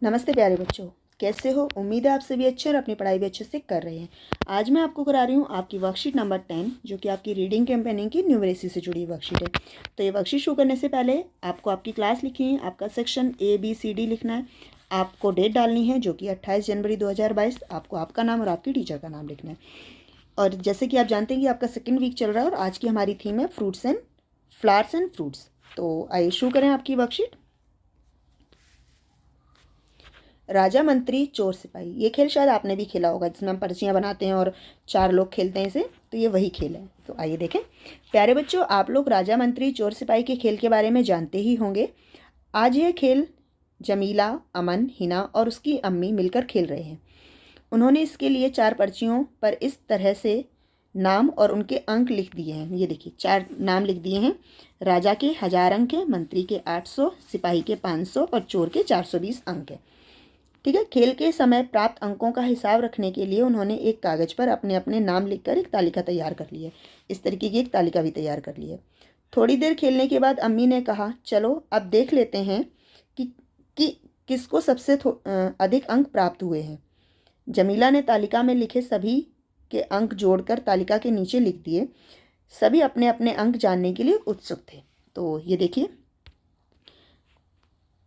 नमस्ते प्यारे बच्चों, कैसे हो। उम्मीद है आप सभी अच्छे और अपनी पढ़ाई भी अच्छे से कर रहे हैं। आज मैं आपको करा रही हूँ आपकी वर्कशीट नंबर 10, जो कि आपकी रीडिंग कैंपेनिंग की न्यूमरेसी से जुड़ी वर्कशीट है। तो ये वर्कशीट शुरू करने से पहले आपको आपकी क्लास लिखनी है, आपका सेक्शन ABCD लिखना है, आपको डेट डालनी है जो कि 28 जनवरी 2022, आपको आपका नाम और आपकी टीचर का नाम लिखना है। और जैसे कि आप जानते हैं कि आपका सेकेंड वीक चल रहा है और आज की हमारी थीम है फ्लावर्स एंड फ्रूट्स। तो आइए शुरू करें आपकी वर्कशीट। राजा मंत्री चोर सिपाही, ये खेल शायद आपने भी खेला होगा, जिसमें हम पर्चियाँ बनाते हैं और 4 लोग खेलते हैं इसे। तो ये वही खेल है। तो आइए देखें। प्यारे बच्चों, आप लोग राजा मंत्री चोर सिपाही के खेल के बारे में जानते ही होंगे। आज ये खेल जमीला, अमन, हिना और उसकी अम्मी मिलकर खेल रहे हैं। उन्होंने इसके लिए 4 पर्चियों पर इस तरह से नाम और उनके अंक लिख दिए हैं। ये देखिए, 4 नाम लिख दिए हैं। राजा के 1000 अंक है, मंत्री के 800, सिपाही के 500 और चोर के 420 अंक है। ठीक है। खेल के समय प्राप्त अंकों का हिसाब रखने के लिए उन्होंने एक कागज पर अपने अपने नाम लिखकर एक तालिका तैयार कर ली है। इस तरीके की एक तालिका भी तैयार कर ली है। थोड़ी देर खेलने के बाद अम्मी ने कहा, चलो अब देख लेते हैं कि किसको सबसे अधिक अंक प्राप्त हुए हैं। जमीला ने तालिका में लिखे सभी के अंक जोड़कर तालिका के नीचे लिख दिए। सभी अपने अपने अंक जानने के लिए उत्सुक थे। तो ये देखिए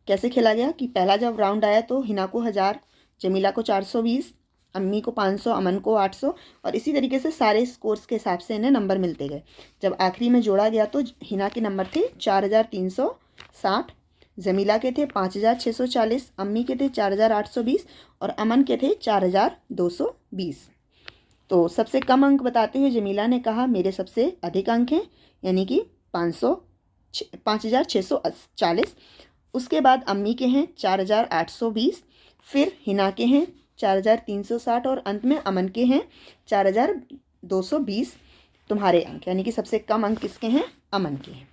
कैसे खेला गया कि पहला जब राउंड आया तो हिना को 1000, जमीला को 420, अम्मी को 500, अमन को 800 और इसी तरीके से सारे स्कोर्स के हिसाब से इन्हें नंबर मिलते गए। जब आखिरी में जोड़ा गया तो हिना के नंबर थे 4360, जमीला के थे 5640, अम्मी के थे 4820 और अमन के थे 4220। तो सबसे कम अंक बताते हुए जमीला ने कहा, मेरे सबसे अधिक अंक हैं, यानी कि 5640। उसके बाद अम्मी के हैं 4820, फिर हिना के हैं 4360 और अंत में अमन के हैं 4220 तुम्हारे अंक, यानी कि सबसे कम अंक किसके हैं? अमन के हैं।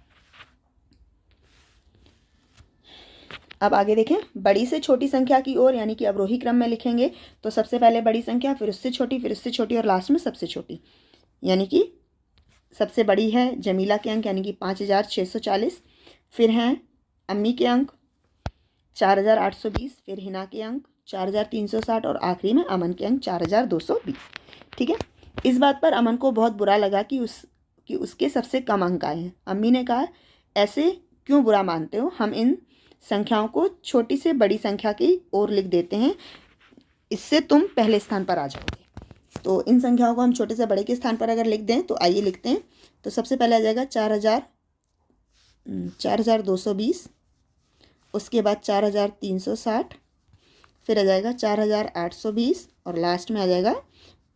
अब आगे देखें, बड़ी से छोटी संख्या की ओर, यानी कि अवरोही क्रम में लिखेंगे। तो सबसे पहले बड़ी संख्या, फिर उससे छोटी, फिर उससे छोटी और लास्ट में सबसे छोटी। यानी कि सबसे बड़ी है जमीला के अंक, यानी कि 5640, फिर हैं अम्मी के अंक 4820, फिर हिना के अंक 4360 और आखिरी में अमन के अंक 4220। ठीक है। इस बात पर अमन को बहुत बुरा लगा कि उसके सबसे कम अंक आए हैं। अम्मी ने कहा, ऐसे क्यों बुरा मानते हो? हम इन संख्याओं को छोटी से बड़ी संख्या की ओर लिख देते हैं, इससे तुम पहले स्थान पर आ जाओगे। तो इन संख्याओं को हम छोटे से बड़े के स्थान पर अगर लिख दें तो आइए लिखते हैं। तो सबसे पहले आ जाएगा 4220, उसके बाद 4360, फिर आ जाएगा 4820 और लास्ट में आ जाएगा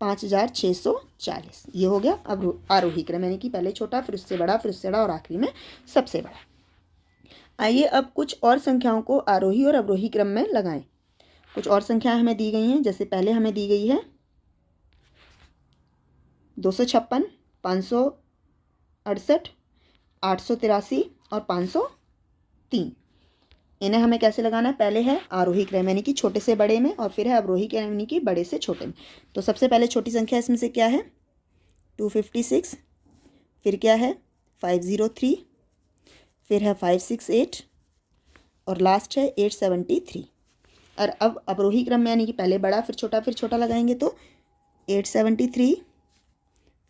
5640। ये हो गया अब आरोही क्रम, यानी कि पहले छोटा, फिर उससे बड़ा, फिर उससे बड़ा और आखिरी में सबसे बड़ा। आइए अब कुछ और संख्याओं को आरोही और अवरोही क्रम में लगाएं। कुछ और संख्याएं हमें दी गई हैं। जैसे पहले हमें दी गई है 256, 568, 883 और 503। इन्हें हमें कैसे लगाना है? पहले है आरोही क्रम, यानी कि छोटे से बड़े में, और फिर है अवरोही क्रम, यानी कि बड़े से छोटे में। तो सबसे पहले छोटी संख्या इसमें से क्या है? 256, फिर क्या है? 503, फिर है 568 और लास्ट है 873। और अब अवरोही क्रम में, यानी कि पहले बड़ा फिर छोटा लगाएंगे तो 873,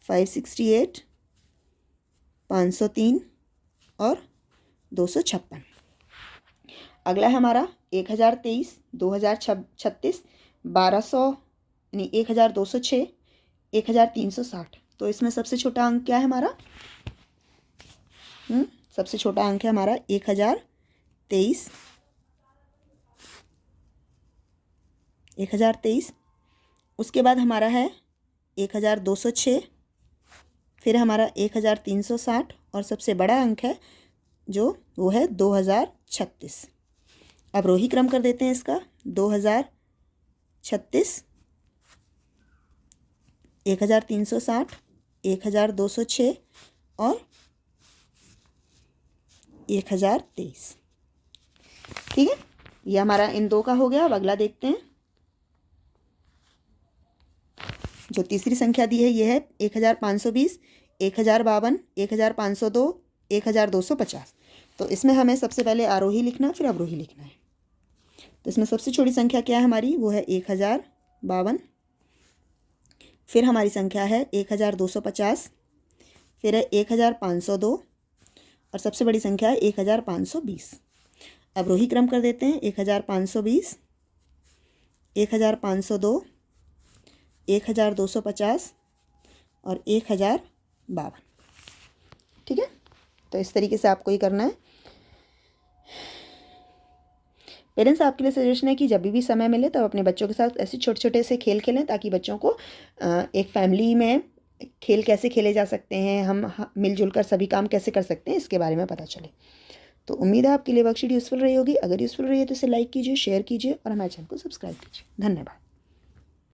568, 503 और 256। अगला है हमारा 1023, 2036, 1200, यानी 1206, 1360। तो इसमें सबसे छोटा अंक क्या है हमारा? सबसे छोटा अंक है हमारा 1023। 1023, उसके बाद हमारा है 1206, फिर हमारा 1360 और सबसे बड़ा अंक है जो वो है 2036। अवरोही क्रम कर देते हैं इसका। 2036, 1360, 1206 और 1023। ठीक है, ये हमारा इन दो का हो गया। अब अगला देखते हैं। जो तीसरी संख्या दी है ये है 1520, 1052, 1502, 1250। तो इसमें हमें सबसे पहले आरोही लिखना है, फिर अवरोही लिखना है। तो इसमें सबसे छोटी संख्या क्या है हमारी, वो है 1052। फिर हमारी संख्या है 1250, फिर है 1502 और सबसे बड़ी संख्या है 1520। अब रोही क्रम कर देते हैं, 1520, 1502, 1250 और 1052। ठीक है, तो इस तरीके से आपको ये करना है। पेरेंट्स, आपके लिए सजेशन है कि जब भी समय मिले तब अपने बच्चों के साथ ऐसे छोटे छोटे से खेल खेलें, ताकि बच्चों को एक फैमिली में खेल कैसे खेले जा सकते हैं, हम मिलजुल कर सभी काम कैसे कर सकते हैं, इसके बारे में पता चले। तो उम्मीद है आपके लिए वर्कशीट यूज़फुल रही होगी। अगर यूज़फुल रही है तो इसे लाइक कीजिए, शेयर कीजिए और हमारे चैनल को सब्सक्राइब कीजिए। धन्यवाद।